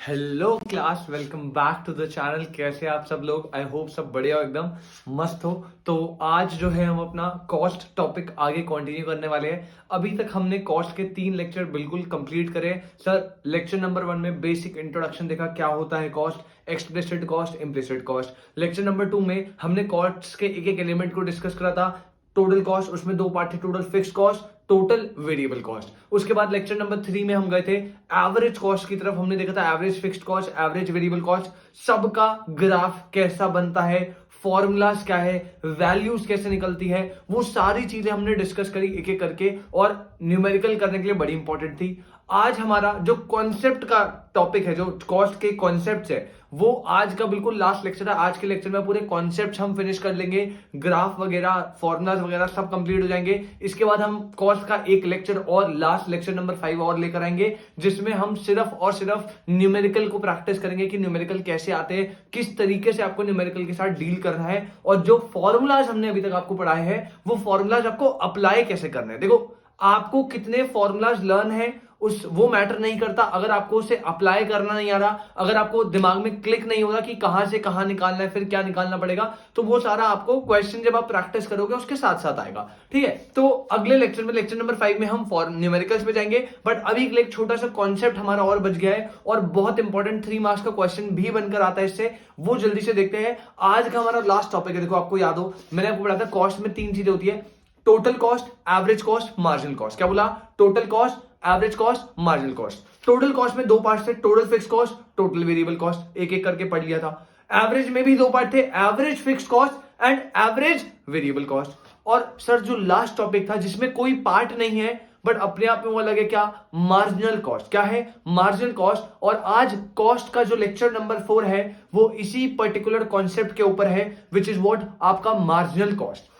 Hello class, welcome back to the channel. कैसे आप सब लोग? आई होप सब बढ़िया हो, एकदम मस्त हो। तो आज जो है हम अपना कॉस्ट टॉपिक आगे कंटिन्यू करने वाले हैं। अभी तक हमने कॉस्ट के 3 लेक्चर बिल्कुल कंप्लीट करे। सर, लेक्चर नंबर 1 में बेसिक इंट्रोडक्शन देखा, क्या होता है cost, explicit cost, implicit cost. Lecture number 2 में हमने कॉस्ट के एक एक एलिमेंट को डिस्कस करा था। टोटल कॉस्ट, उसमें 2 पार्ट थे, total fix cost, total variable cost. उसके बाद लेक्चर नंबर 3 में हम गए थे एवरेज कॉस्ट की तरफ। हमने देखा था average fixed cost, average variable cost, सबका ग्राफ कैसा बनता है, फॉर्मूलाज क्या है, वैल्यूज कैसे निकलती है, वो सारी चीजें हमने डिस्कस करी एक एक करके, और न्यूमेरिकल करने के लिए बड़ी इंपॉर्टेंट थी। आज हमारा जो कॉन्सेप्ट का टॉपिक है, जो कॉस्ट के कॉन्सेप्ट्स है, वो आज का बिल्कुल लास्ट लेक्चर है। आज के लेक्चर में पूरे कॉन्सेप्ट्स हम फिनिश कर लेंगे, ग्राफ वगैरह, फॉर्मूलाज वगैरह सब कंप्लीट हो जाएंगे। इसके बाद हम कॉस्ट का एक लेक्चर और लास्ट लेक्चर नंबर 5 और लेकर आएंगे, जिसमें हम सिर्फ और सिर्फ न्यूमेरिकल को प्रैक्टिस करेंगे कि न्यूमेरिकल कैसे आते हैं, किस तरीके से आपको न्यूमेरिकल के साथ डील करना है, और जो फॉर्मूलाज हमने अभी तक आपको पढ़ाए हैं वो फॉर्मूलाज आपको अप्लाई कैसे करने हैं। देखो, आपको कितने फॉर्मूलाज लर्न है वो मैटर नहीं करता, अगर आपको उसे अप्लाई करना नहीं आ रहा, अगर आपको दिमाग में क्लिक नहीं हो रहा कि कहां से कहां निकालना है, फिर क्या निकालना पड़ेगा, तो वो सारा आपको क्वेश्चन जब आप प्रैक्टिस करोगे उसके साथ साथ आएगा। ठीक है, तो अगले लेक्चर में, लेक्चर नंबर 5 में हम न्यूमेरिकल्स पे जाएंगे। बट अभी एक छोटा सा कॉन्सेप्ट हमारा और बच गया है, और बहुत इंपॉर्टेंट 3 मार्क्स का क्वेश्चन भी बनकर आता है इससे, वो जल्दी से देखते हैं। आज का हमारा लास्ट टॉपिक है। देखो, आपको याद हो, मैंने आपको पढ़ा था कॉस्ट में 3 चीजें होती है, total cost, average cost, marginal cost. क्या बोला? Total cost, average cost, marginal cost. Total cost में 2 पार्ट थे, total fix cost, total variable cost, एक एक करके पढ़ लिया था। एवरेज में भी 2 पार्ट थे, average fix cost and average variable cost. और सर, जो लास्ट टॉपिक था जिसमें कोई पार्ट नहीं है बट अपने आप में वो अलग है, क्या? Marginal cost. क्या है? Marginal cost. और आज कॉस्ट का जो लेक्चर नंबर 4 है वो इसी पर्टिकुलर कॉन्सेप्ट के ऊपर है, विच इज व्हाट, आपका मार्जिनल कॉस्ट।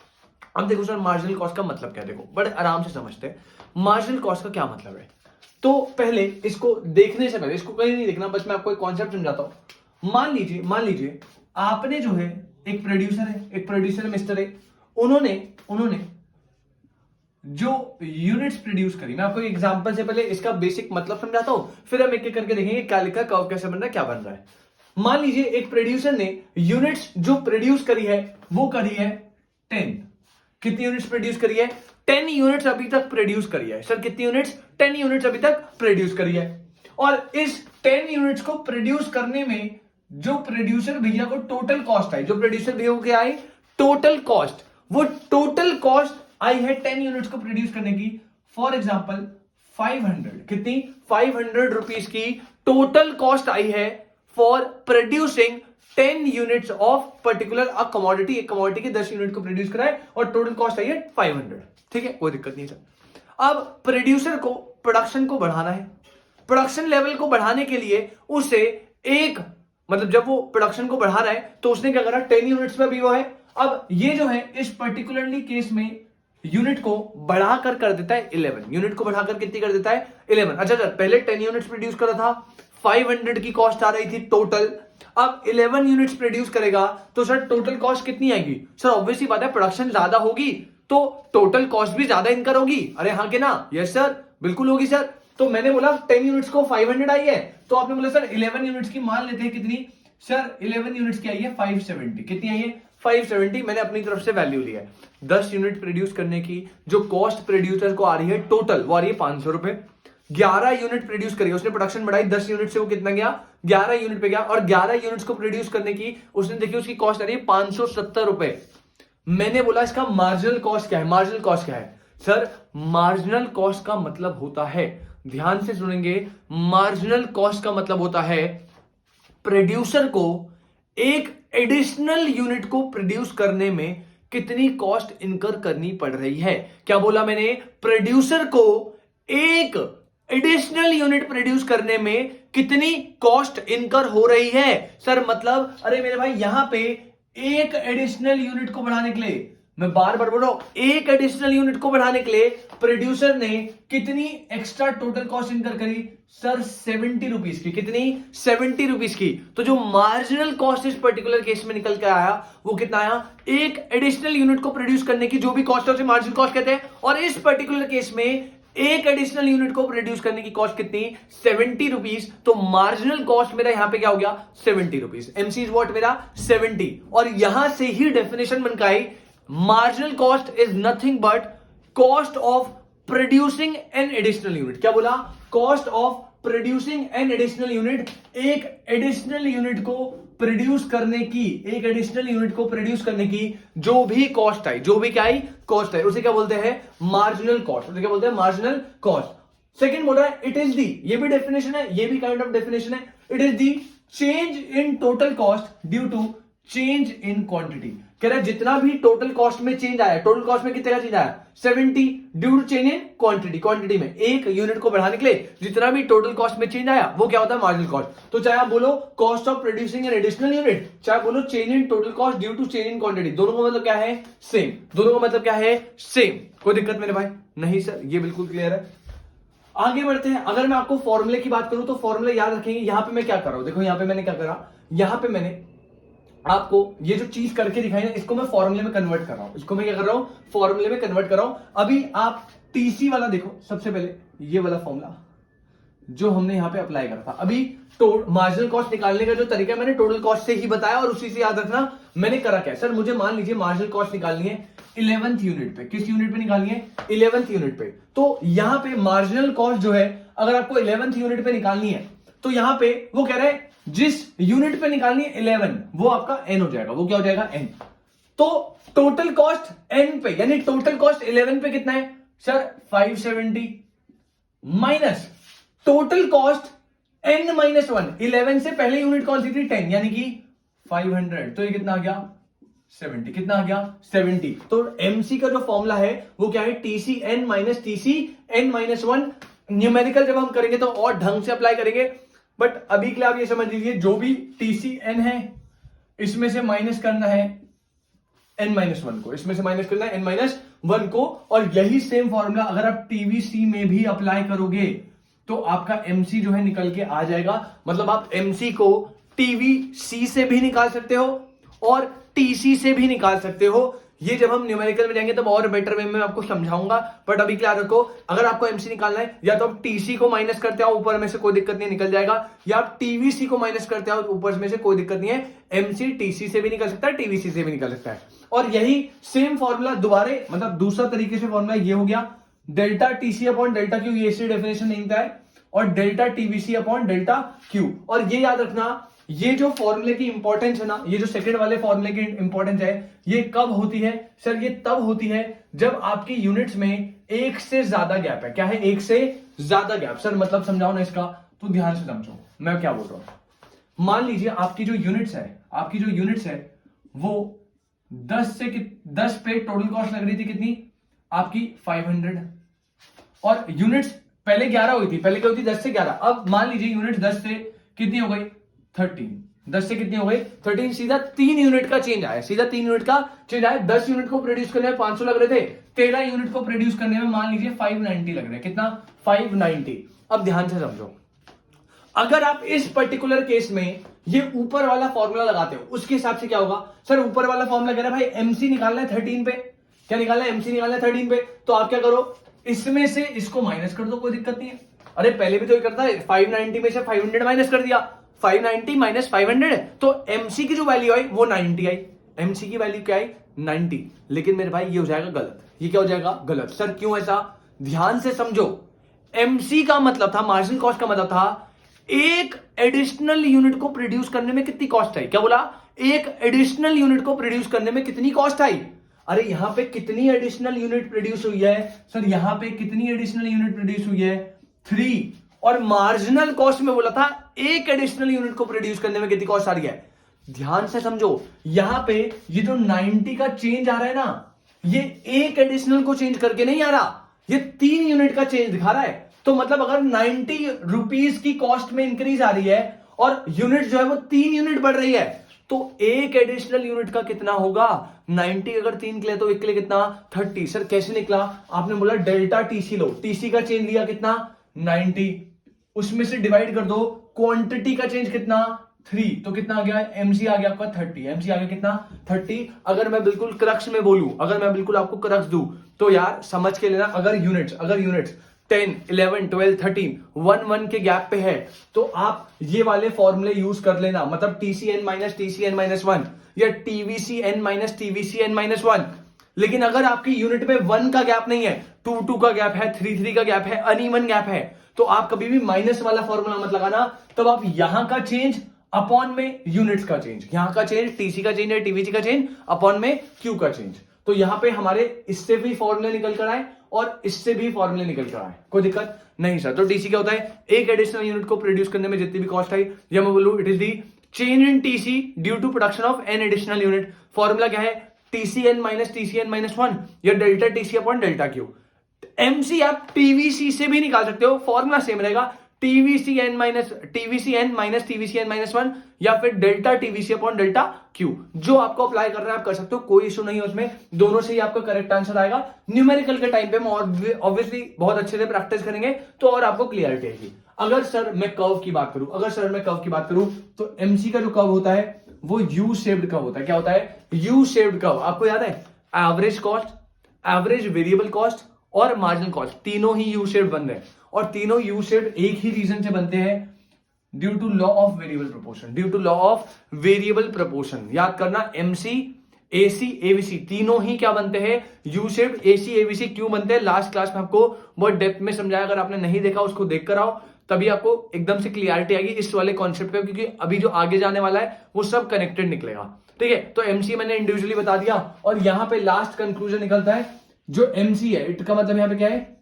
अब देखो सर, मार्जिनल कॉस्ट का मतलब क्या है, देखो बड़े आराम से समझते हैं मार्जिनल कॉस्ट का क्या मतलब है। तो पहले इसको देखने से पहले, इसको कहीं नहीं देखना, बस मैं आपको एक कॉन्सेप्ट समझाता हूं। मान लीजिए आपने जो है, एक प्रोड्यूसर मिस्टर है, उन्होंने जो यूनिट्स प्रोड्यूस करी, मैं आपको एग्जांपल से पहले इसका बेसिक मतलब समझाता हूं, फिर हम एक एक करके देखेंगे क्या लिखा, कर्व कैसे बन रहा है, क्या बन रहा है। मान लीजिए एक प्रोड्यूसर ने यूनिट्स जो प्रोड्यूस करी है वो करी है 10। कितनी यूनिट्स प्रोड्यूस करी है? 10 यूनिट्स अभी तक प्रोड्यूस करी है। सर, कितनी यूनिट्स? 10 यूनिट्स अभी तक प्रोड्यूस करी है। और इस 10 यूनिट्स को प्रोड्यूस करने में जो प्रोड्यूसर भैया को टोटल कॉस्ट आई, जो प्रोड्यूसर भैया को क्या आई? Total cost. वो टोटल कॉस्ट आई है 10 यूनिट्स को प्रोड्यूस करने की, फॉर एग्जाम्पल 500। कितनी? 500 रुपीज की टोटल कॉस्ट आई है for producing 10 units of particular a commodity. एक कमोडिटी के 10 यूनिट को प्रोड्यूस कराए और टोटल कॉस्ट आई है 500। ठीक है, कोई दिक्कत नहीं सर। अब प्रोड्यूसर को प्रोडक्शन को बढ़ाना है। प्रोडक्शन लेवल को बढ़ाने के लिए उसे एक, मतलब जब वो प्रोडक्शन को बढ़ा रहा है तो उसने क्या करा? 10 यूनिट्स में भी वो है। अब ये जो है इस पर्टिकुलरली केस में यूनिट को बढ़ाकर कर देता है 11। यूनिट को बढ़ाकर कितनी कर देता है? 11। अच्छा सर, पहले 10 यूनिट्स प्रोड्यूस करा था, 500 की कॉस्ट आ रही थी टोटल। अब 11 यूनिट्स प्रोड्यूस करेगा तो सर टोटल कॉस्ट कितनी आएगी? सर ऑब्वियसली बात है, प्रोडक्शन ज्यादा होगी तो टोटल कॉस्ट भी ज्यादा इनकर होगी। अरे हाँ के ना? यस सर, बिल्कुल होगी सर। तो मैंने बोला 10 यूनिट्स को 500 आई है, तो आपने बोला सर 11 यूनिट्स की मान लेते हैं कितनी? सर 11 यूनिट्स की आई है 570। कितनी आई है? 570। मैंने अपनी तरफ से वैल्यू लिया है। 10 यूनिट प्रोड्यूस करने की जो कॉस्ट प्रोड्यूसर को आ रही है टोटल, वो आ रही है 500 रुपए। 11 यूनिट प्रोड्यूस करी, उसने प्रोडक्शन बढ़ाई 10 यूनिट से, वो कितना गया? 11 यूनिट पे गया। और 11 यूनिट्स को प्रोड्यूस करने की उसने देखी, उसकी कॉस्ट आ रही है 570 रुपए। मैंने बोला इसका मार्जिनल कॉस्ट क्या है? मार्जिनल कॉस्ट क्या है? सर, मार्जिनल कॉस्ट का मतलब होता है, ध्यान से सुनेंगे, मार्जिनल कॉस्ट का मतलब होता है प्रोड्यूसर को एक एडिशनल यूनिट को प्रोड्यूस करने में कितनी कॉस्ट इनकर करनी पड़ रही है। क्या बोला मैंने? प्रोड्यूसर को एक एडिशनल यूनिट प्रोड्यूस करने में कितनी कॉस्ट इनकर हो रही है। सर मतलब, अरे मेरे भाई, यहां पे एक एडिशनल यूनिट को बढ़ाने के लिए, मैं बार बार बोल रहा हूं, एक एडिशनल यूनिट को बढ़ाने के लिए प्रोड्यूसर ने कितनी एक्स्ट्रा टोटल कॉस्ट इनकर करी? सर 70 रुपीज की। कितनी? 70 रुपीज की। तो जो मार्जिनल कॉस्ट इस पर्टिकुलर केस में निकल के आया वो कितना आया? एक एडिशनल यूनिट को प्रोड्यूस करने की जो भी कॉस्ट है उसे मार्जिनल कॉस्ट कहते हैं। और इस पर्टिकुलर केस में एक एडिशनल यूनिट को प्रोड्यूस करने की कॉस्ट कितनी, 70 रुपीज। तो मार्जिनल कॉस्ट मेरा यहां पे क्या हो गया, 70 रुपीज। एमसी इज वॉट मेरा 70। और यहां से ही डेफिनेशन बनकर आई, marginal cost is nothing but cost of producing an additional unit. क्या बोला, cost of producing an additional unit. एक एडिशनल यूनिट को प्रोड्यूस करने की, एक एडिशनल यूनिट को प्रोड्यूस करने की जो भी कॉस्ट आई, जो भी क्या आई कॉस्ट आई, उसे क्या बोलते हैं, मार्जिनल कॉस्ट। उसे क्या बोलते हैं, मार्जिनल कॉस्ट। सेकंड बोल रहा है इट इज दी, ये भी डेफिनेशन है, ये भी काइंड ऑफ डेफिनेशन है, it is the change in total cost due to change in quantity. कह रहा है जितना भी टोटल कॉस्ट में चेंज आया, टोटल कॉस्ट में कितने का चेंज आया, 70, due to change in quantity. Quantity में एक यूनिट को बढ़ाने के लिए जितना भी टोटल कॉस्ट में चेंज आया वो क्या होता है, मार्जिनल कॉस्ट। तो चाहे आप बोलो cost of producing an additional unit, चाहे बोलो change in total cost due to change in quantity, दोनों का मतलब क्या है, सेम। दोनों का मतलब क्या है, सेम। कोई दिक्कत मेरे भाई नहीं सर, ये बिल्कुल क्लियर है। आगे बढ़ते हैं। अगर मैं आपको फॉर्मूले की बात करूं तो फॉर्मूले याद रखेंगे। यहां पे मैं क्या कर रहा हूं, देखो यहां पे मैंने क्या करा, यहां पे मैंने आपको ये जो चीज करके दिखाई ना, इसको मैं फॉर्मूले में कन्वर्ट कर रहा हूं। इसको मैं क्या कर रहा हूं, फॉर्मूले में कन्वर्ट कर रहा हूं। अभी आप टीसी वाला देखो, सबसे पहले ये वाला फॉर्मूला जो हमने यहां पे अप्लाई करा था। अभी मार्जिनल कॉस्ट निकालने का जो तरीका मैंने टोटल कॉस्ट से ही बताया, और उसी से याद रखना मैंने करा क्या। सर मुझे मान लीजिए मार्जिनल कॉस्ट निकालनी है 11th यूनिट पे। किस यूनिट पे निकालनी है, 11th यूनिट पे। तो यहां पे मार्जिनल कॉस्ट जो है, अगर आपको 11th यूनिट पे निकालनी है तो यहां पे वो कह रहे हैं जिस यूनिट पे निकालनी है 11, वो आपका एन हो जाएगा। वो क्या हो जाएगा, एन। तो टोटल कॉस्ट एन पे, यानी टोटल कॉस्ट 11 पे कितना है sir, 570 minus total cost n minus 1। 11 से पहले यूनिट कौन सी थी, 10, यानी कि 500। तो ये कितना आ गया, 70। कितना आ गया, 70। तो MC का जो फॉर्मूला है वो क्या है, TC n minus TC n minus 1। Numerical जब हम करेंगे तो और ढंग से अप्लाई करेंगे, बट अभी के लिए आप ये समझ लीजिए जो भी TCN है इसमें से माइनस करना है n माइनस 1 को, इसमें से माइनस करना है n माइनस 1 को। और यही सेम फॉर्मूला अगर आप TVC में भी अप्लाई करोगे तो आपका MC जो है निकल के आ जाएगा। मतलब आप MC को TVC से भी निकाल सकते हो और TC से भी निकाल सकते हो। ये जब हम न्यूमेरिकल में जाएंगे तब और बेटर वे में आपको समझाऊंगा, बट अभी क्या रखो, अगर आपको MC निकालना है या तो आप TC को माइनस करते आओ, ऊपर में से कोई दिक्कत नहीं, निकल जाएगा, या आप TVC को माइनस करते आओ, ऊपर में से कोई दिक्कत नहीं है। MC TC से भी निकल सकता है, TVC से भी निकल सकता है। और यही सेम फॉर्मूला दोबारा, मतलब दूसरा तरीके से फॉर्मूला ये हो गया, delta TC upon delta Q, ये इससे डेफिनेशन नहीं था है, और delta TVC upon delta Q. और ये याद रखना, ये जो फॉर्मूले की इंपॉर्टेंस है ना, ये जो सेकंड वाले फॉर्मूले की इंपॉर्टेंस है, ये कब होती है सर, ये तब होती है जब आपकी यूनिट्स में एक से ज्यादा गैप है। क्या है, एक से ज्यादा गैप। सर मतलब समझाओ ना इसका, तो ध्यान से समझो मैं क्या बोल रहा हूं। मान लीजिए आपकी जो यूनिट्स है, आपकी जो यूनिट्स है वो 10 पे टोटल कॉस्ट लग रही थी कितनी आपकी, 500। और यूनिट्स पहले 11 हुई थी, पहले क्या हुई थी, 10 से 11। अब मान लीजिए यूनिट 10 से कितनी हो गई, 13। 10 से कितनी हो गई, 13। सीधा 3 यूनिट का चेंज आया, सीधा 3 यूनिट का चेंज आया। 10 यूनिट को प्रोड्यूस करने में 500 लग रहे थे, 13 यूनिट को प्रोड्यूस करने में मान लीजिए 590 लग रहे हैं। कितना, 590। अब ध्यान से समझो, अगर आप इस पर्टिकुलर केस में ये ऊपर वाला फॉर्मूला लगाते हो, उसके हिसाब से क्या होगा सर, ऊपर वाला फॉर्मूला कह रहा है भाई MC निकालना है 13 पे। क्या निकालना है, MC निकालना है 13 पे। तो आप क्या करो, इसमें से इसको माइनस कर दो, कोई दिक्कत नहीं है। अरे पहले भी तो ये करता है, 590 में से 500 माइनस कर दिया, 590 माइनस 500, तो MC की जो वैल्यू आई वो 90 आई। MC की वैल्यू क्या आई, 90। लेकिन मेरे भाई ये हो जाएगा गलत। ये क्या हो जाएगा, गलत। सर क्यों ऐसा, ध्यान से समझो। MC का मतलब था, मार्जिनल कॉस्ट का मतलब था एक एडिशनल यूनिट को प्रोड्यूस करने में कितनी कॉस्ट आई। क्या बोला, एक एडिशनल यूनिट को प्रोड्यूस करने में कितनी कॉस्ट आई। अरे यहां पे कितनी एडिशनल यूनिट प्रोड्यूस हुई है सर, यहां पे कितनी एडिशनल यूनिट प्रोड्यूस हुई है, 3। और मार्जिनल कॉस्ट में बोला था एक एडिशनल यूनिट को प्रोड्यूस करने में कितनी कॉस्ट आ रही है। ध्यान से समझो, यहां पे ये जो 90 का चेंज आ रहा है ना, ये एक एडिशनल को चेंज करके नहीं आ रहा, ये 3 यूनिट का चेंज दिखा रहा है। तो मतलब अगर 90 रुपीज की कॉस्ट में इंक्रीज आ रही है और यूनिट जो है वो 3 यूनिट बढ़ रही है, तो एक एडिशनल यूनिट का कितना होगा, 90 अगर 3 के लिए तो एक के लिए कितना, 30। सर कैसे निकला, आपने बोला डेल्टा TC लो, TC का चेंज लिया कितना, 90, उसमें से डिवाइड कर दो, क्वांटिटी का चेंज कितना, 3, तो कितना आ गया, MC आ गया आपका 30। MC आ गया कितना, 30। अगर मैं बिल्कुल क्रक्स में बोलूं, अगर मैं बिल्कुल आपको क्रक्स दूं तो यार समझ के लेना, अगर यूनिट्स 10, 11, 12, 13 1 के गैप पे है, तो आप ये वाले फॉर्मूले यूज कर लेना, मतलब TCN माइनस TCN माइनस 1 या TVCN माइनस TVCN माइनस 1। लेकिन अगर आपकी यूनिट में 1 का गैप नहीं है, 2 का गैप है, 3 का गैप है, अनइवन गैप है, तो आप कभी भी माइनस वाला फॉर्मूला मत लगाना। तब आप यहां का चेंज अपॉन में यूनिट्स का चेंज, यहां का चेंज टीसी का चेंज है, टीवीसी का चेंज अपॉन में क्यू का चेंज। तो यहां पे हमारे इससे भी फॉर्मूले निकल कर आए और इससे भी फॉर्मूले निकल कर आए, कोई दिक्कत नहीं सर। तो टीसी क्या होता है, एक एडिशनल यूनिट को प्रोड्यूस करने में जितनी भी कॉस्ट आई, या मैं बोलूं it is the change in TC due to production of an additional unit. Formula क्या है, TCN माइनस TCN माइनस 1 या delta TC upon delta Q. MC आप TVC से भी निकाल सकते हो, फॉर्मूला सेम रहेगा, TVCN माइनस TVCN माइनस 1 या फिर delta TVC upon delta Q। जो आपको अप्लाई कर रहा है आप कर सकते हो, कोई इशू नहीं है उसमें, दोनों से ही आपका करेक्ट आंसर आएगा। न्यूमेरिकल के टाइम पे हम ऑब्वियसली बहुत अच्छे से प्रैक्टिस करेंगे तो और आपको क्लियरिटी आएगी। अगर सर मैं कर्व की बात करूं, तो MC का जो कर्व होता है वो यू शेप्ड कर्व होता है। क्या होता है, यू शेप्ड कर्व। आपको याद है, average cost, average variable cost और मार्जिनल कॉस्ट तीनों ही यू शेप्ड बन रहे हैं, और तीनों यू शेप्ड एक ही रीजन से बनते हैं, due to law of variable proportion. याद करना, MC, AC, ABC तीनों ही क्या बनते हैं, यू शेप्ड। AC, ABC क्यों बनते हैं, लास्ट क्लास में आपको बहुत डेप्थ में समझाया, अगर आपने नहीं देखा उसको देख कर आओ, तभी आपको एकदम से क्लियरिटी आएगी इस वाले कॉन्सेप्ट पे, क्योंकि अभी जो आगे जाने वाला है वो सब कनेक्टेड निकलेगा। ठीक है, तो MC मैंने इंडिविजुअली बता दिया, और यहां पे लास्ट कंक्लूजन निकलता है, जो MC है, इसका मतलब यहां पे क्या है,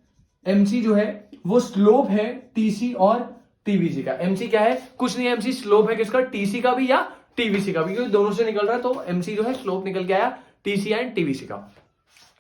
MC जो है वो स्लोप है TC और TVC का। MC क्या है, कुछ नहीं है, MC स्लोप है किसका, TC का भी या TVC का भी, क्योंकि दोनों से निकल रहा है, तो MC जो है स्लोप निकल के आया TC एंड TVC का।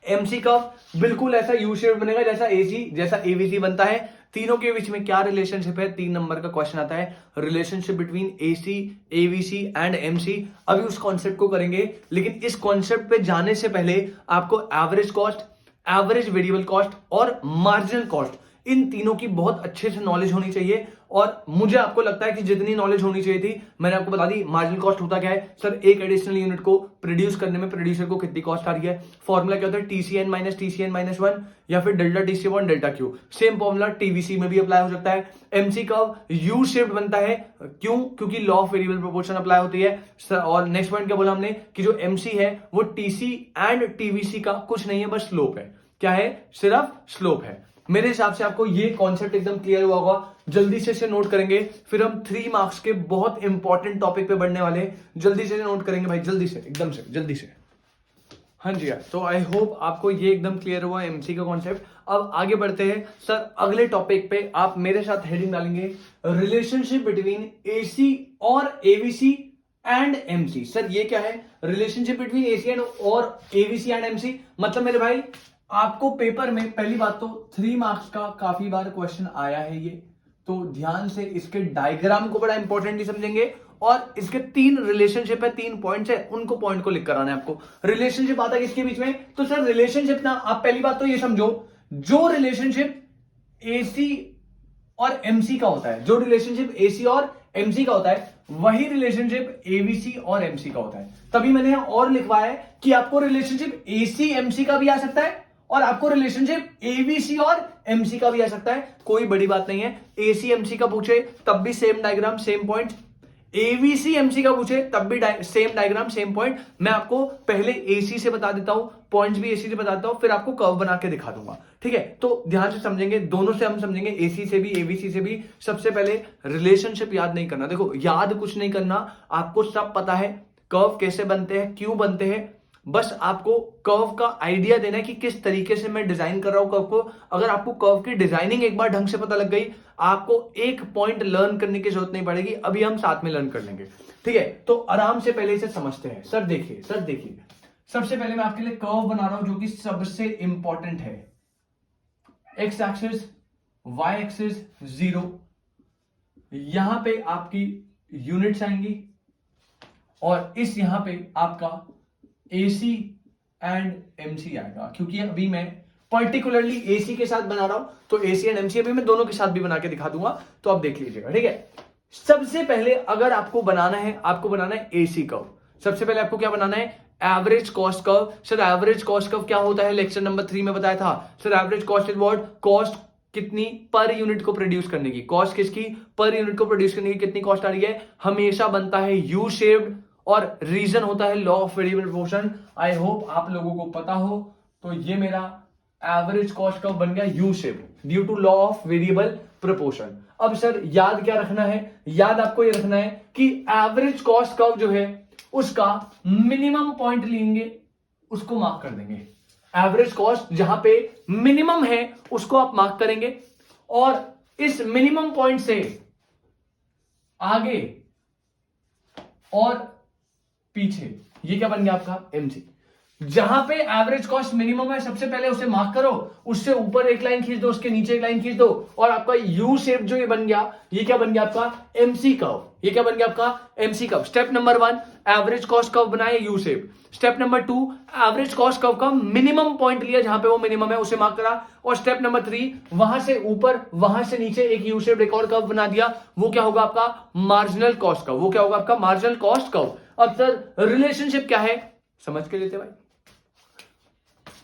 MC का बिल्कुल ऐसा यू शेप बनेगा जैसा AC, जैसा AVC बनता है। तीनों के बीच में क्या रिलेशनशिप है, 3 नंबर का क्वेश्चन आता है, relationship between AC, AVC and MC। अभी उस कॉन्सेप्ट को करेंगे, लेकिन इस कॉन्सेप्ट पे जाने से पहले आपको average cost, average variable cost और मार्जिनल कॉस्ट, इन तीनों की बहुत अच्छे से नॉलेज होनी चाहिए। और मुझे आपको लगता है कि जितनी नॉलेज होनी चाहिए थी मैंने आपको बता दी। मार्जिनल कॉस्ट होता क्या है सर, एक एडिशनल यूनिट को प्रोड्यूस करने में प्रोड्यूसर को कितनी कॉस्ट आ रही है। फॉर्मूला क्या होता है, TCN माइनस TCN माइनस 1 या फिर delta TC upon delta Q। Same formula TVC में भी अप्लाई हो सकता है। MC कर्व यू शेप्ड बनता है, क्यों, क्योंकि law of variable proportion apply होती है। और नेक्स्ट पॉइंट क्या बोला हमने, कि जो MC है वो TC एंड TVC का कुछ नहीं है, बस स्लोप है। क्या है, सिर्फ स्लोप है। मेरे हिसाब से आपको ये कॉन्सेप्ट एकदम क्लियर हुआ होगा। जल्दी से इसे नोट करेंगे, फिर हम 3 मार्क्स के बहुत इंपॉर्टेंट टॉपिक पे बढ़ने वाले हैं। जल्दी से नोट करेंगे भाई, जल्दी से, एकदम से जल्दी से। हाँ जी यार, तो आई होप आपको ये एकदम क्लियर हुआ MC का कॉन्सेप्ट। अब आगे बढ़ते हैं सर अगले टॉपिक पे। आप मेरे साथ हेडिंग डालेंगे, रिलेशनशिप बिटवीन AC और AVC एंड MC। सर ये क्या है, रिलेशनशिप बिटवीन AC एंड और AVC एंड MC, मतलब मेरे भाई आपको पेपर में पहली बात तो 3 मार्क्स का काफी बार क्वेश्चन आया है ये, तो ध्यान से इसके डायग्राम को बड़ा इंपॉर्टेंटली समझेंगे, और इसके 3 रिलेशनशिप है, 3 पॉइंट्स है, उनको पॉइंट को लिख कर आना है आपको। रिलेशनशिप आता है इसके बीच में, तो सर रिलेशनशिप ना, आप पहली बात तो ये समझो, जो रिलेशनशिप AC और MC का होता है, जो रिलेशनशिप AC और MC का होता है, वही रिलेशनशिप AVC और MC का होता है। तभी मैंने यहां और लिखवाया है कि आपको रिलेशनशिप AC MC का भी आ सकता है, और आपको रिलेशनशिप AVC और MC का भी आ सकता है। कोई बड़ी बात नहीं है, AC MC का पूछे तब भी same diagram same point, AVC MC का पूछे तब भी सेम डायग्राम सेम पॉइंट। मैं आपको पहले AC से बता देता हूं, पॉइंट्स भी AC से बता देता हूं, फिर आपको कर्व बना के दिखा दूंगा। ठीक है, तो ध्यान से समझेंगे, दोनों से हम समझेंगे, AC से भी AVC से भी। सबसे पहले रिलेशनशिप याद नहीं करना, देखो याद कुछ नहीं करना, आपको सब पता है कर्व कैसे बनते हैं, क्यों बनते हैं, बस आपको कर्व का आइडिया देना है कि किस तरीके से मैं डिजाइन कर रहा हूं कर्व को। अगर आपको कर्व की डिजाइनिंग एक बार ढंग से पता लग गई, आपको एक पॉइंट लर्न करने की जरूरत नहीं पड़ेगी, अभी हम साथ में लर्न कर लेंगे। ठीक है, तो आराम से पहले इसे समझते हैं। सर देखिए सबसे पहले मैं आपके लिए कर्व बना रहा हूं जो कि सबसे इंपॉर्टेंट है। एक्स एक्सिस, वाई एक्सिस 0, यहां पे आपकी यूनिट्स आएंगी, और इस यहां पे आपका AC एंड MC आएगा, क्योंकि अभी मैं पर्टिकुलरली AC के साथ बना रहा हूं, तो AC एंड MC अभी मैं दोनों के साथ भी बना के दिखा दूंगा, तो आप देख लीजिएगा। ठीक है, सबसे पहले अगर आपको बनाना है AC कर्व। सबसे पहले आपको क्या बनाना है, average cost curve. Sir average cost curve क्या होता है, लेक्चर नंबर 3 में बताया था। Sir average cost is what, cost कितनी पर यूनिट को प्रोड्यूस करने की, कॉस्ट किसकी, पर यूनिट को प्रोड्यूस करने की कितनी कॉस्ट आ रही है, हमेशा बनता है यू शेप्ड और रीजन होता है law of variable proportion. I hope आप लोगों को पता हो। तो ये मेरा एवरेज कॉस्ट कर्व बन गया U shaped due to law of variable proportion. अब सर याद क्या रखना है, याद आपको ये रखना है कि एवरेज कॉस्ट कर्व जो है उसका मिनिमम पॉइंट लेंगे, उसको मार्क कर देंगे। एवरेज कॉस्ट जहां पे मिनिमम है उसको आप मार्क करेंगे और इस मिनिमम पॉइंट से आगे और पीछे ये क्या बन गया आपका एमसी। जहां पे एवरेज कॉस्ट मिनिमम है सबसे पहले उसे मार्क करो, उससे ऊपर एक लाइन खींच दो, उसके नीचे एक लाइन खींच दो और आपका यू शेप जो ये बन गया, ये क्या बन गया आपका एमसी कर्व। ये क्या बन गया आपका MC curve. Step number 1 average cost curve बनाए U shape. Step number 2 average cost curve का मिनिमम पॉइंट लिया, जहां पे वो मिनिमम है उसे मार्क करा। और स्टेप नंबर 3 वहां से ऊपर वहां से नीचे एक यू शेप एक और कर्व बना दिया, वो क्या होगा आपका मार्जिनल कॉस्ट कर्व। वो क्या होगा आपका मार्जिनल कॉस्ट कर्व। अब सर रिलेशनशिप क्या है समझ के लेते भाई।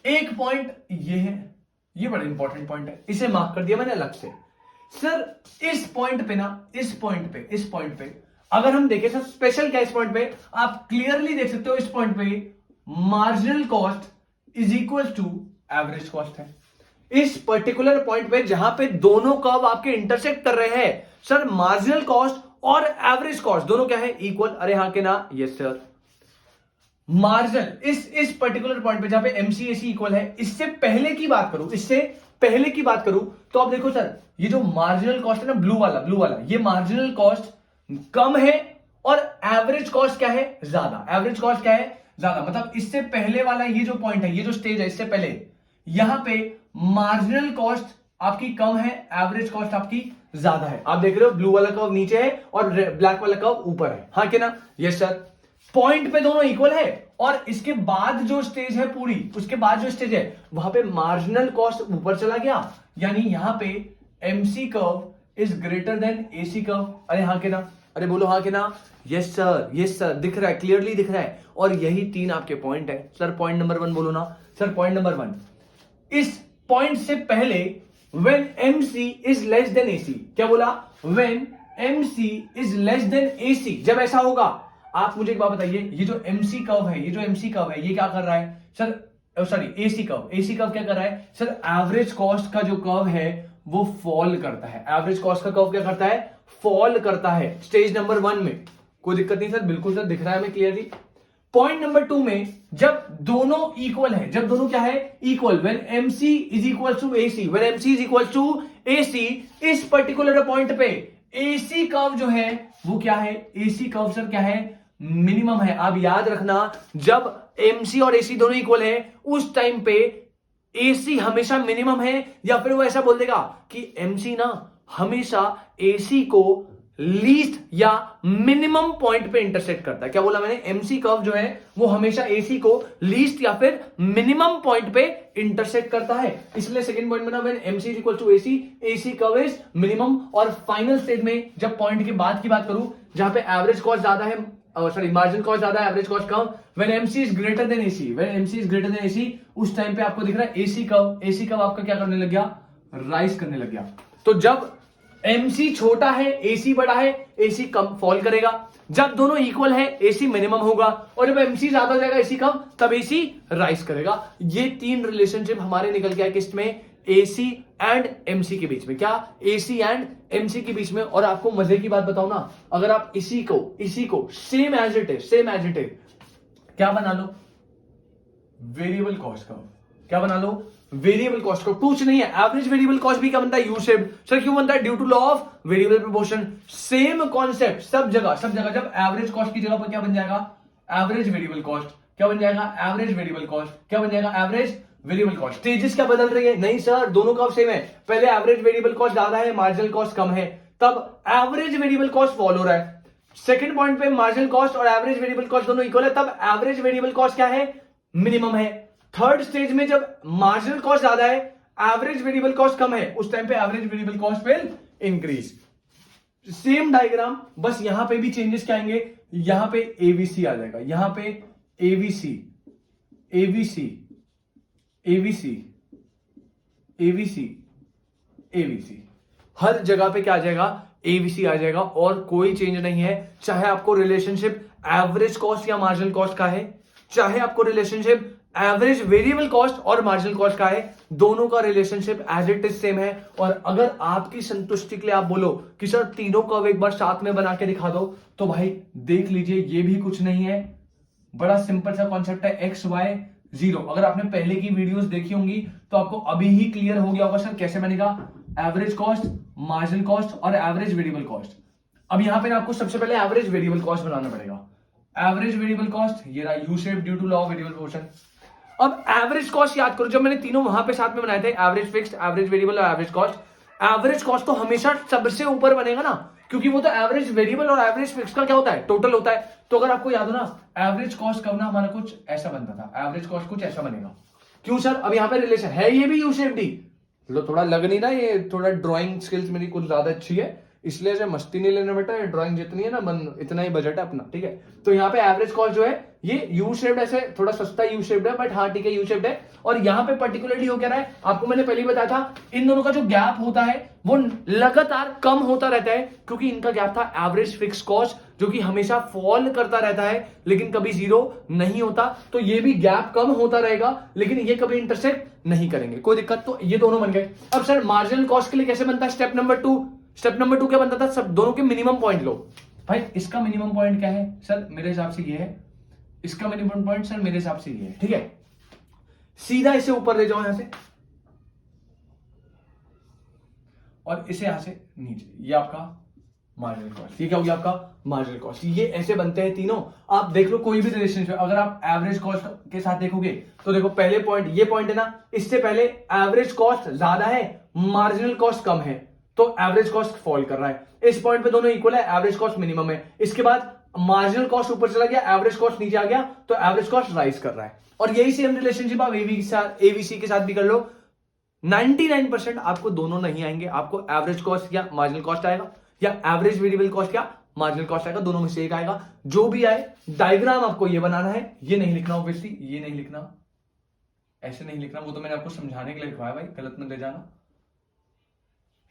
एक पॉइंट ये है, ये बड़ा इंपॉर्टेंट पॉइंट है, इसे मार्क कर दिया मैंने अलग से। सर इस पॉइंट पे ना, इस पॉइंट पे अगर हम देखें सर स्पेशल क्या, इस पॉइंट पे आप क्लियरली देख सकते हो, इस पॉइंट पे marginal cost is equal to average cost है। इस पर्टिकुलर पॉइंट पे जहां पे दोनों कर्व आपके इंटरसेक्ट कर रहे हैं सर, मार्जिनल कॉस्ट और एवरेज कॉस्ट दोनों क्या है इक्वल। अरे हाँ के ना, यस सर। मार्जिनल इस पर्टिकुलर पॉइंट पे जहां पे एमसीएसी इक्वल है, इससे पहले की बात करूं तो आप देखो सर, ये जो मार्जिनल कॉस्ट है ना, ब्लू वाला ये मार्जिनल कॉस्ट कम है और एवरेज कॉस्ट क्या है ज्यादा। एवरेज कॉस्ट क्या है ज्यादा, मतलब इससे पहले वाला ये जो पॉइंट है, ये जो स्टेज है, इससे पहले यहां पे मार्जिनल कॉस्ट आपकी कम है, एवरेज कॉस्ट आपकी ज्यादा है। आप देख रहे हो ब्लू वाला कर्व नीचे है और ब्लैक वाला कर्व ऊपर है, हाँ के ना, यस सर। पॉइंट पे दोनों इक्वल है और इसके बाद जो स्टेज है पूरी, उसके बाद जो स्टेज है वहां पे मार्जिनल कॉस्ट ऊपर चला गया, यानी यहां पे MC curve is greater than AC curve. अरे हाँ के ना, अरे बोलो हाँ के ना, यस सर, दिख रहा है, क्लियरली दिख रहा है। और यही 3 आपके पॉइंट है सर। पॉइंट नंबर 1 बोलो ना सर। पॉइंट नंबर 1, इस पॉइंट से पहले when MC is less than AC, क्या बोला, when MC is less than AC, जब ऐसा होगा, आप मुझे एक बात बताइए, ये जो MC कर्व है, ये क्या कर रहा है सर, सॉरी AC कर्व क्या कर रहा है सर, एवरेज कॉस्ट का जो कर्व है वो फॉल करता है। एवरेज कॉस्ट का कर्व क्या करता है, फॉल करता है स्टेज नंबर 1 में। कोई दिक्कत नहीं सर, बिल्कुल सर, दिख रहा है हमें क्लियरली। पॉइंट नंबर 2 में जब दोनों इक्वल है, जब दोनों क्या है equal, when MC is equal to AC, when MC is equal to AC, इस पर्टिकुलर पॉइंट पे AC कर्व जो है वो क्या है, AC कर्व सर क्या है, मिनिमम है। आप याद रखना, जब MC और AC दोनों इक्वल है उस टाइम पे AC हमेशा मिनिमम है, या फिर वो ऐसा बोल देगा कि MC ना हमेशा AC को लीस्ट या मिनिमम पॉइंट पे इंटरसेक्ट करता है। क्या बोला मैंने, एमसी कर्व जो है वो हमेशा एसी को लीस्ट या फिर मिनिमम पॉइंट पे इंटरसेक्ट करता है। इसलिए सेकंड पॉइंट बना, when MC is equal to AC, AC curve is minimum. और फाइनल स्टेज में जब पॉइंट के बाद की बात करूं, जहां पे एवरेज कॉस्ट ज्यादा है, सॉरी मार्जिनल कॉस्ट ज्यादा है, average cost come, when MC is greater than AC, when MC is greater than AC, उस टाइम पे आपको दिख रहा है एसी कर्व आपका क्या करने लग गया, राइज करने लग गया। तो जब MC छोटा है, AC बड़ा है, AC कम फॉल करेगा। जब दोनों इक्वल है AC मिनिमम होगा, और जब MC ज्यादा हो जाएगा AC कम, तब AC राइज करेगा। ये 3 रिलेशनशिप हमारे निकल के आए किस में, AC एंड MC के बीच में। क्या, AC एंड MC के बीच में। और आपको मजे की बात बताओ ना, अगर आप इसी को सेम एज इट इज क्या बना लो, वेरिएबल कॉस्ट कर्व। क्या बना लो, वेरिएबल कॉस्ट कर्व। कुछ नहीं है, एवरेज वेरिएबल कॉस्ट भी क्या बनता है, यू शेप्ड। सर क्यों बनता है, due to law of variable proportion. Same concept सब जगह। जब एवरेज कॉस्ट की जगह पर क्या बन जाएगा, एवरेज वेरिएबल कॉस्ट। क्या बन जाएगा, एवरेज वेरिएबल कॉस्ट। क्या बन जाएगा, एवरेज वेरिएबल कॉस्ट। स्टेजेस क्या बदल रही है, नहीं सर, दोनों का सेम है। पहले एवरेज वेरिएबल कॉस्ट ज्यादा है, मार्जिनल कॉस्ट कम है, तब एवरेज वेरिएबल कॉस्ट फॉल हो रहा है। सेकंड पॉइंट पे मार्जिनल कॉस्ट और एवरेज वेरिएबल कॉस्ट दोनों इक्वल है, तब एवरेज वेरिएबल कॉस्ट क्या है, मिनिमम है। थर्ड स्टेज में जब मार्जिनल कॉस्ट ज्यादा है, एवरेज वेरिएबल कॉस्ट कम है, उस टाइम पे average variable cost will increase. Same diagram, बस यहां पे भी चेंजेस क्या आएंगे, यहां पे एबीसी आ जाएगा, यहां पे ABC ABC ABC ABC ABC. हर जगह पे क्या आ जाएगा, एबीसी आ जाएगा और कोई चेंज नहीं है। चाहे आपको रिलेशनशिप एवरेज कॉस्ट या मार्जिनल कॉस्ट का है, चाहे आपको रिलेशनशिप एवरेज वेरिएबल कॉस्ट और मार्जिनल कॉस्ट का है, दोनों का relationship as it is same है। और अगर आपकी संतुष्टि के लिए आप बोलो कि सर तीनों कर्व एक बार साथ में बना के दिखा दो, तो भाई देख लीजिए, ये भी कुछ नहीं है, बड़ा सिंपल सा कॉन्सेप्ट है, एक्स वाई जीरो। अगर आपने पहले की वीडियोस देखी होंगी तो आपको अभी ही क्लियर हो गया होगा सर कैसे बनेगा एवरेज कॉस्ट, मार्जिनल कॉस्ट और एवरेज वेरिएबल कॉस्ट। अब यहां पे आपको सबसे पहले एवरेज वेरिएबल कॉस्ट बनाना पड़ेगा। एवरेज वेरिएबल कॉस्ट ये रहा, U shape due to law of variable portion. अब एवरेज कॉस्ट याद करो, जब मैंने तीनों वहां पे साथ में बनाए थे, एवरेज फिक्स्ड, एवरेज वेरिएबल और एवरेज कॉस्ट। एवरेज कॉस्ट तो हमेशा सबसे ऊपर बनेगा ना, क्योंकि वो तो एवरेज वेरिएबल और एवरेज फिक्स का क्या होता है, टोटल होता है। तो अगर आपको याद हो ना, एवरेज कॉस्ट कब ना हमारा कुछ ऐसा बनता था, एवरेज कॉस्ट कुछ ऐसा बनेगा। क्यों सर, अब यहाँ पे रिलेशन है, ये भी यू शेप डी। लो थोड़ा लग नहीं रहा, ये थोड़ा ड्राइंग स्किल्स मेरी कुछ ज्यादा अच्छी है, इसलिए ऐसे मस्ती नहीं लेना बेटा, ड्राइंग जितनी है ना इतना ही बजट है अपना, ठीक है। तो यहाँ पे एवरेज कॉस्ट जो है ये यू शेप्ड, ऐसे थोड़ा सस्ता यू शेप्ड है, बट हाँ ठीक है यू शेप्ड है। और यहाँ पे पर्टिकुलरली हो क्या रहा है, आपको मैंने पहले बताया था, इन दोनों का जो गैप होता है वो लगातार कम होता रहता है, क्योंकि इनका गैप था एवरेज फिक्स कॉस्ट, जो कि हमेशा फॉल करता रहता है लेकिन कभी जीरो नहीं होता। तो ये भी गैप कम होता रहेगा, लेकिन ये कभी इंटरसेक्ट नहीं करेंगे, कोई दिक्कत। तो ये दोनों बन गए। अब सर मार्जिनल कॉस्ट के लिए कैसे बनता है, स्टेप नंबर टू क्या बनता था, सब दोनों के मिनिमम पॉइंट लो। भाई इसका मिनिमम पॉइंट क्या है सर, मेरे हिसाब से ये है, इसका मिनिमम पॉइंट सर मेरे हिसाब से ये है, ठीक है। सीधा इसे ऊपर ले जाओ यहां से, और इसे यहां से नीचे, ये आपका मार्जिनल कॉस्ट। ये क्या हो गया आपका मार्जिनल कॉस्ट। ये ऐसे बनते हैं तीनों। आप देख लो कोई भी रिलेशनशिप, अगर आप एवरेज कॉस्ट के साथ देखोगे तो देखो पहले पॉइंट, ये पॉइंट है ना, इससे पहले एवरेज कॉस्ट ज्यादा है, मार्जिनल कॉस्ट कम है, तो एवरेज कॉस्ट फॉल कर रहा है। इस पॉइंट पे दोनों इक्वल है, एवरेज कॉस्ट मिनिमम है। इसके बाद मार्जिनल कॉस्ट ऊपर चला गया, एवरेज कॉस्ट नीचे आ गया, तो एवरेज कॉस्ट राइज कर रहा है। और यही सेम रिलेशनशिप आप एबीसी के साथ भी कर लो। 99% आपको दोनों नहीं आएंगे, आपको एवरेज कॉस्ट या मार्जिनल कॉस्ट आएगा, या एवरेज वेरिएबल कॉस्ट या मार्जिनल कॉस्ट आएगा, दोनों में से एक आएगा। जो भी आए, डायग्राम आपको ये बनाना है, ये नहीं लिखना ऑब्वियसली, ये नहीं लिखना, ऐसे नहीं लिखना, वो तो मैंने आपको समझाने के लिए लिखवाया भाई, गलत मत ले जाना,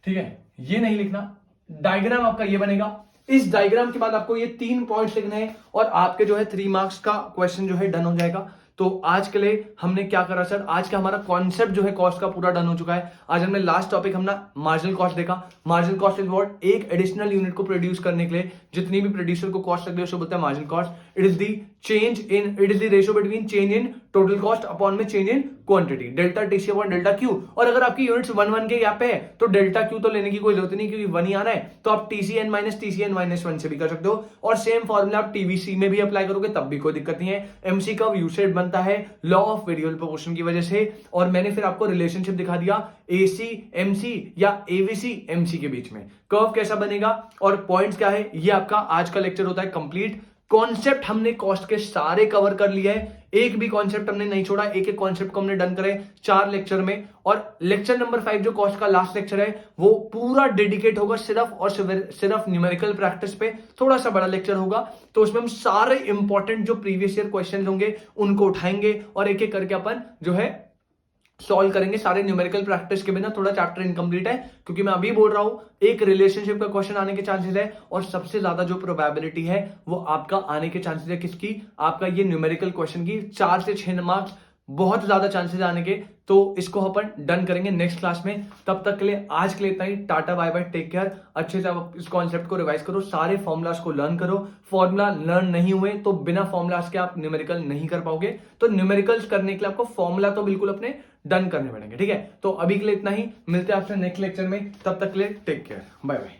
ठीक है। ये नहीं लिखना, डायग्राम आपका ये बनेगा। इस डायग्राम के बाद आपको ये 3 पॉइंट्स लिखने हैं और आपके जो है 3 मार्क्स का क्वेश्चन जो है डन हो जाएगा। तो आज के लिए हमने क्या करा सर, आज का हमारा कॉन्सेप्ट जो है कॉस्ट का पूरा डन हो चुका है। आज हमने लास्ट टॉपिक हमने मार्जिनल कॉस्ट देखा। मार्जिनल कॉस्ट इज व्हाट, एक एडिशनल यूनिट को प्रोड्यूस करने के लिए जितनी भी प्रोड्यूसर को कॉस्ट लगती है उसको बोलते हैं marginal cost. It is the ratio between change in total cost upon में change in quantity, delta TC upon delta Q. और अगर आपकी यूनिट्स 1 के यहाँ पे है तो डेल्टा क्यू तो लेने की कोई जरूरत नहीं, क्योंकि 1 ही आना है, तो आप टीसीएन माइनस 1 से भी कर सकते हो। और सेम फॉर्मूला आप टीवीसी में भी अप्लाई करोगे तब भी कोई दिक्कत नहीं है। एमसी का यूसेट बनता है लॉ ऑफ वेरिएबल प्रोपोर्शन की वजह से। और मैंने फिर आपको रिलेशनशिप दिखा दिया एसी एमसी या एवीसी एमसी के बीच में, कर्व कैसा बनेगा और पॉइंट्स क्या है। ये आपका आज का लेक्चर होता है कंप्लीट। कॉन्सेप्ट हमने कॉस्ट के सारे कवर कर लिए हैं, एक भी कॉन्सेप्ट हमने नहीं छोड़ा, एक एक कॉन्सेप्ट को हमने डन करे 4 लेक्चर में। और लेक्चर नंबर 5 जो कॉस्ट का लास्ट लेक्चर है वो पूरा डेडिकेट होगा सिर्फ और सिर्फ न्यूमेरिकल प्रैक्टिस पे। थोड़ा सा बड़ा लेक्चर होगा, तो उसमें हम सारे इंपॉर्टेंट जो प्रीवियस ईयर क्वेश्चन होंगे उनको उठाएंगे और एक एक करके अपन जो है सॉल्व करेंगे। सारे न्यूमेरिकल प्रैक्टिस के बिना थोड़ा चैप्टर इनकम्प्लीट है, क्योंकि मैं अभी बोल रहा हूं एक रिलेशनशिप का क्वेश्चन आने के चांसेस है, और सबसे ज्यादा जो प्रोबेबिलिटी है वो आपका आने के चांसेस है किसकी, आपका ये न्यूमेरिकल क्वेश्चन की। 4 से 6 मार्क्स बहुत ज्यादा चांसेस आने के, तो इसको अपन डन करेंगे नेक्स्ट क्लास में। तब तक के लिए आज के लिए इतना ही, tata bye bye, take care. अच्छे से आप इस कॉन्सेप्ट को रिवाइज करो, सारे फॉर्मुलास को लर्न करो। फॉर्मुला लर्न नहीं हुए तो बिना फॉर्मुलास के आप न्यूमेरिकल नहीं कर पाओगे, तो न्यूमेरिकल्स करने के लिए आपको फॉर्मुला तो बिल्कुल अपने डन करने पड़ेंगे, ठीक है। तो अभी के लिए इतना ही, मिलते हैं आपसे नेक्स्ट लेक्चर में, तब तक के लिए टेक केयर, बाय बाय।